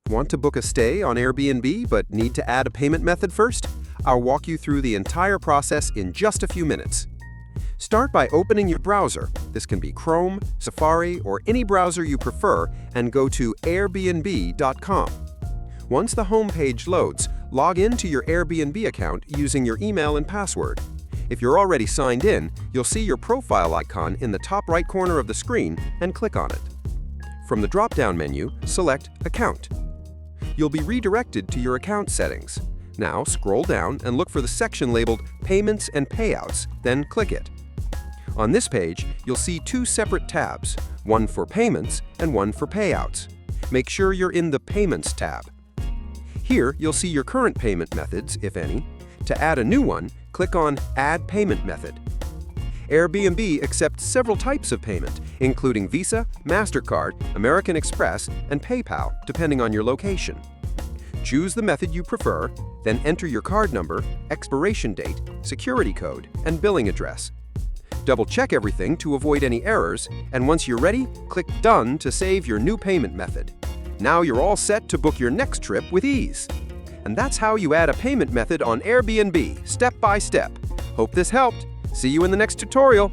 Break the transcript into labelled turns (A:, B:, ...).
A: Want to book a stay on Airbnb but need to add a payment method first? I'll walk you through the entire process in just a few minutes. Start by opening your browser. This can be Chrome, Safari, or any browser you prefer, and go to airbnb.com. Once the home page loads, log into your Airbnb account using your email and password. If you're already signed in, you'll see your profile icon in the top right corner of the screen and click on it. From the drop-down menu, select Account. You'll be redirected to your account settings. Now scroll down and look for the section labeled Payments and Payouts, then click it. On this page, you'll see two separate tabs, one for Payments and one for Payouts. Make sure you're in the Payments tab. Here, you'll see your current payment methods, if any. To add a new one, click on Add Payment Method. Airbnb accepts several types of payment, including Visa, MasterCard, American Express, and PayPal, depending on your location. Choose the method you prefer, then enter your card number, expiration date, security code, and billing address. Double-check everything to avoid any errors, and once you're ready, click Done to save your new payment method. Now you're all set to book your next trip with ease. And that's how you add a payment method on Airbnb, step by step. Hope this helped. See you in the next tutorial.